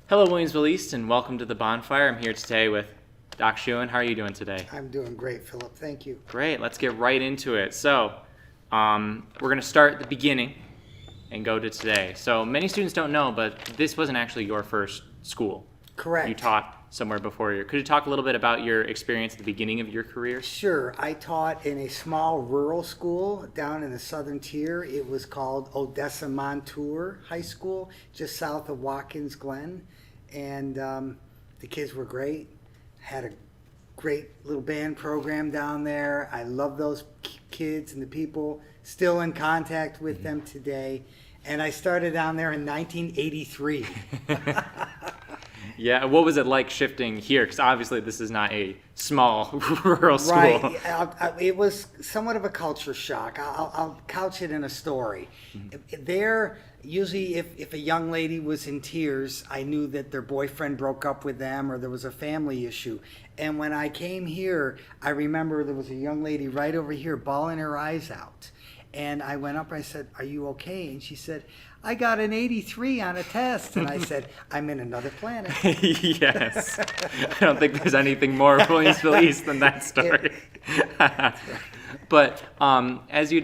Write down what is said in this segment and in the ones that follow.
Hello, Williamsville East, and welcome to the Bonfire. I'm here today with Doc Shewan. How are you doing today? I'm doing great, Philip. Thank you. Great. Let's get right into it. So, we're going to start at the beginning and go to today. So, many students don't know, but this wasn't actually your first school. Correct. You taught somewhere before here. Could you talk a little bit about your experience at the beginning of your career? Sure. I taught in a small rural school down in the southern tier. It was called Odessa Montour High School, just south of Watkins Glen. And the kids were great. Had a great little band program down there. I love those kids and the people. Still in contact with them today. And I started down there in 1983. Yeah, what was it like shifting here? Because obviously this is not a small rural school. Right. It was somewhat of a culture shock. I'll couch it in a story. There, usually if a young lady was in tears, I knew that their boyfriend broke up with them or there was a family issue. And when I came here, I remember there was a young lady right over here bawling her eyes out. And I went up and I said, "Are you okay?" And she said, "I got an 83 on a test." And I said, "I'm in another planet." Yes. I don't think there's anything more Williamsville East than that story. But as you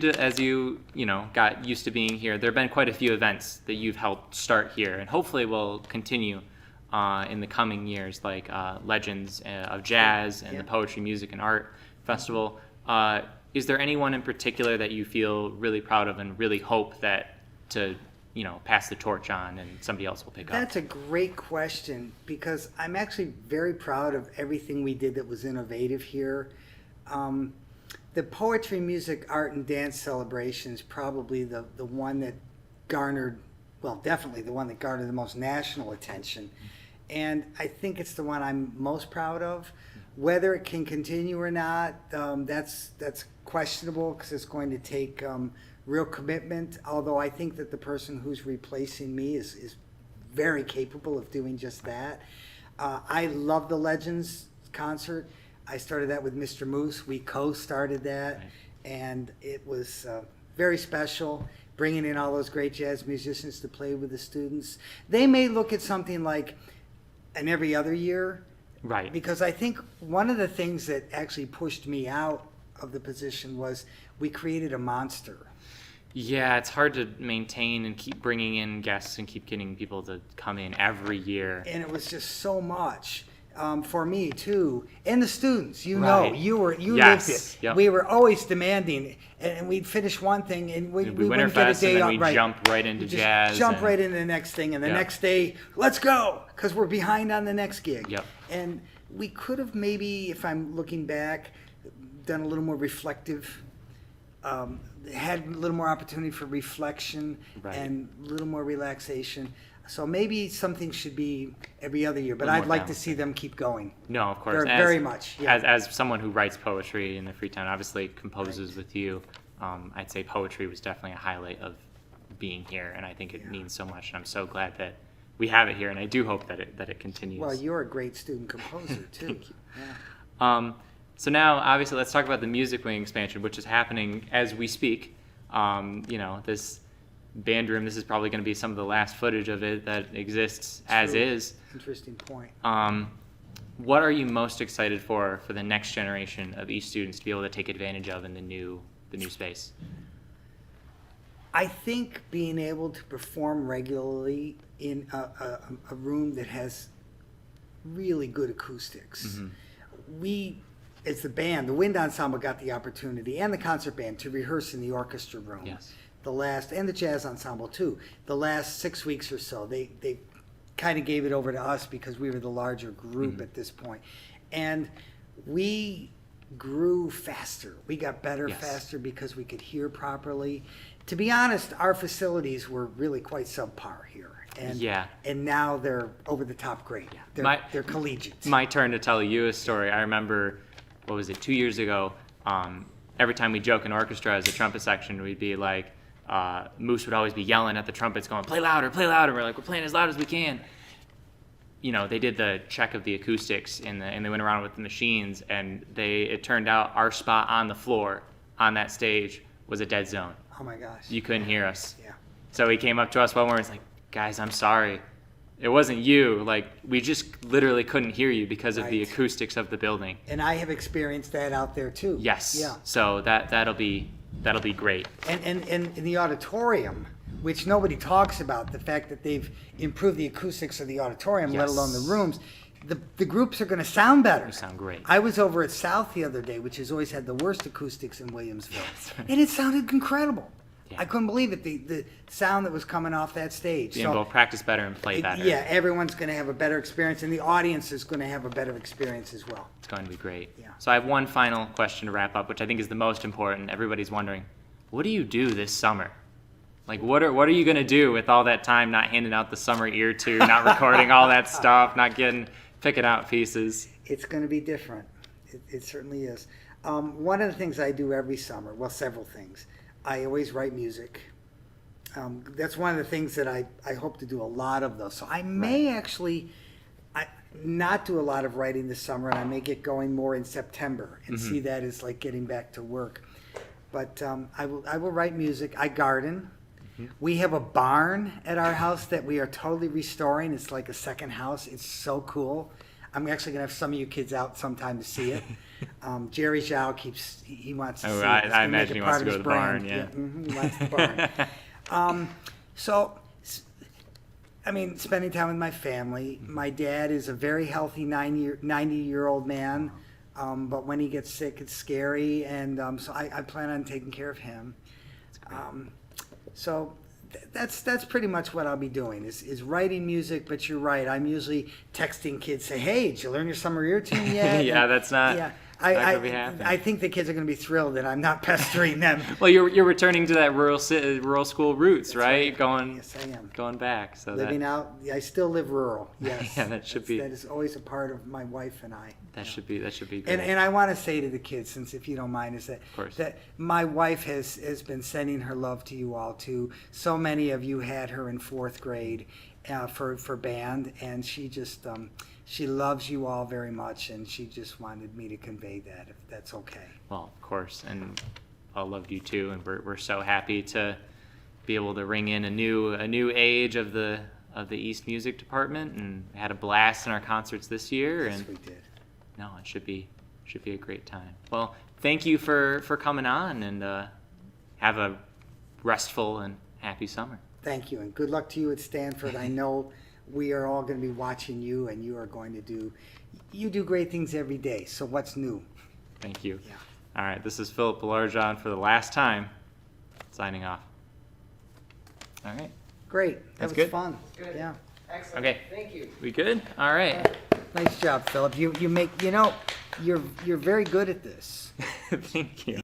got used to being here, there have been quite a few events that you've helped start here, and hopefully will continue in the coming years, like Legends of Jazz and the Poetry, Music, and Art Festival. Is there anyone in particular that you feel really proud of and really hope that to pass the torch on and somebody else will pick up? That's a great question because I'm actually very proud of everything we did that was innovative here. The Poetry, Music, Art, and Dance celebration is probably the one that garnered, well, definitely the one that garnered the most national attention. And I think it's the one I'm most proud of. Whether it can continue or not, that's questionable because it's going to take real commitment, although I think that the person who's replacing me is very capable of doing just that. I love the Legends concert. I started that with Mr. Moose. We co-started that, right. And it was very special, bringing in all those great jazz musicians to play with the students. They may look at something like an every other year, right? Because I think one of the things that actually pushed me out of the position was we created a monster. Yeah, it's hard to maintain and keep bringing in guests and keep getting people to come in every year. And it was just so much for me too, and the students. Right. You yes. lived it. Yep. We were always demanding, and we'd finish one thing, and we wouldn't get a day and off. then we jump right into jazz. Jump right into the next thing, and the next day, let's go, because we're behind on the next gig. Yep. And we could have maybe, if I'm looking back, done a little more reflective. Had a little more opportunity for reflection, right, and a little more relaxation. So maybe something should be every other year, but I'd like to see them keep going. No, of course. Very much. Yeah. As someone who writes poetry in the free time, obviously composes right. with you, I'd say poetry was definitely a highlight of being here, and I think it means so much, and I'm so glad that we have it here, and I do hope that it continues. Well, you're a great student composer, too. Thank you. Yeah. So now, obviously, let's talk about the Music Wing expansion, which is happening as we speak. This band room, this is probably going to be some of the last footage of it that exists as is. Interesting point. What are you most excited for the next generation of East students to be able to take advantage of in the new space? I think being able to perform regularly in a room that has really good acoustics. Mm-hmm. It's the band, the wind ensemble got the opportunity, and the concert band to rehearse in the orchestra room. Yes. And the jazz ensemble too. The last 6 weeks or so, they kind of gave it over to us because we were the larger group mm-hmm. at this point. And we grew faster. We got better faster because we could hear properly. To be honest, our facilities were really quite subpar here. And now they're over the top great. Yeah. They're collegiate. My turn to tell you a story. I remember, 2 years ago, every time we joke in orchestra as a trumpet section, we'd be like, Moose would always be yelling at the trumpets going, play louder, play louder. We're like, we're playing as loud as we can. They did the check of the acoustics and they went around with the machines, and it turned out our spot on the floor on that stage was a dead zone. Oh my gosh. You couldn't hear us. Yeah. So he came up to us one morning and was like, guys, I'm sorry. it wasn't you. Like, we just literally couldn't hear you because of the Right. acoustics of the building. And I have experienced that out there too. Yes. Yeah. So that'll be great. And in the auditorium, which nobody talks about, the fact that they've improved the acoustics of the auditorium, let Yes. alone the rooms, the groups are going to sound better. You sound great. I was over at South the other day, which has always had the worst acoustics in Williamsville, and it sounded incredible. Yeah. I couldn't believe it, the sound that was coming off that stage. Being able to practice better and play better. Yeah, everyone's going to have a better experience, and the audience is going to have a better experience as well. It's going to be great. Yeah. So I have one final question to wrap up, which I think is the most important. Everybody's wondering, what do you do this summer? Like, what are you going to do with all that time not handing out the summer ear tube, not recording all that stuff, not picking out pieces? It's going to be different. It certainly is. One of the things I do every summer, well, several things. I always write music. That's one of the things that I hope to do a lot of, though. So I may actually not do a lot of writing this summer, and I may get going more in September and see that as like getting back to work. But I will write music. I garden. We have a barn at our house that we are totally restoring. It's like a second house. It's so cool. I'm actually going to have some of you kids out sometime to see it. Jerry Zhao he wants to see it. It's I gonna make imagine it he part wants to of go to his the brand. barn, yeah. He wants the barn. So, I mean, spending time with my family. My dad is a very healthy 90-year-old man, but when he gets sick, it's scary, and so I plan on taking care of him. So that's pretty much what I'll be doing is writing music. But you're right, I'm usually texting kids, say, hey, did you learn your summer ear tune yet? Yeah, that's not. Yeah, not gonna be happening. I think the kids are going to be thrilled that I'm not pestering them. Well, you're returning to that rural school roots, right? Yes, I am. Going back. So Living out, I still live rural. Yes, Yeah, that should be- That is always a part of my wife and I. that should be great. And I want to say to the kids, since if you don't mind, is course. that my wife has been sending her love to you all too. So many of you had her in 4th grade for band, and she just she loves you all very much, and she just wanted me to convey that, if that's okay. Well, of course, and I love you too, and we're so happy to be able to ring in a new age of the East Music Department, and had a blast in our concerts this year. Yes, And we did. no, it should be a great time. Well, thank you for coming on, and have a restful and happy summer. Thank you, and good luck to you at Stanford. I know we are all going to be watching you, and you are going to do great things every day. So what's new? Thank you. Yeah. All right, this is Philip Baillargeon for the last time, signing off. All right. Great. That That's was good? fun. Good. Yeah. Excellent. Okay. Thank you. We good? All right. Nice job, Philip. You're very good at this. Thank you.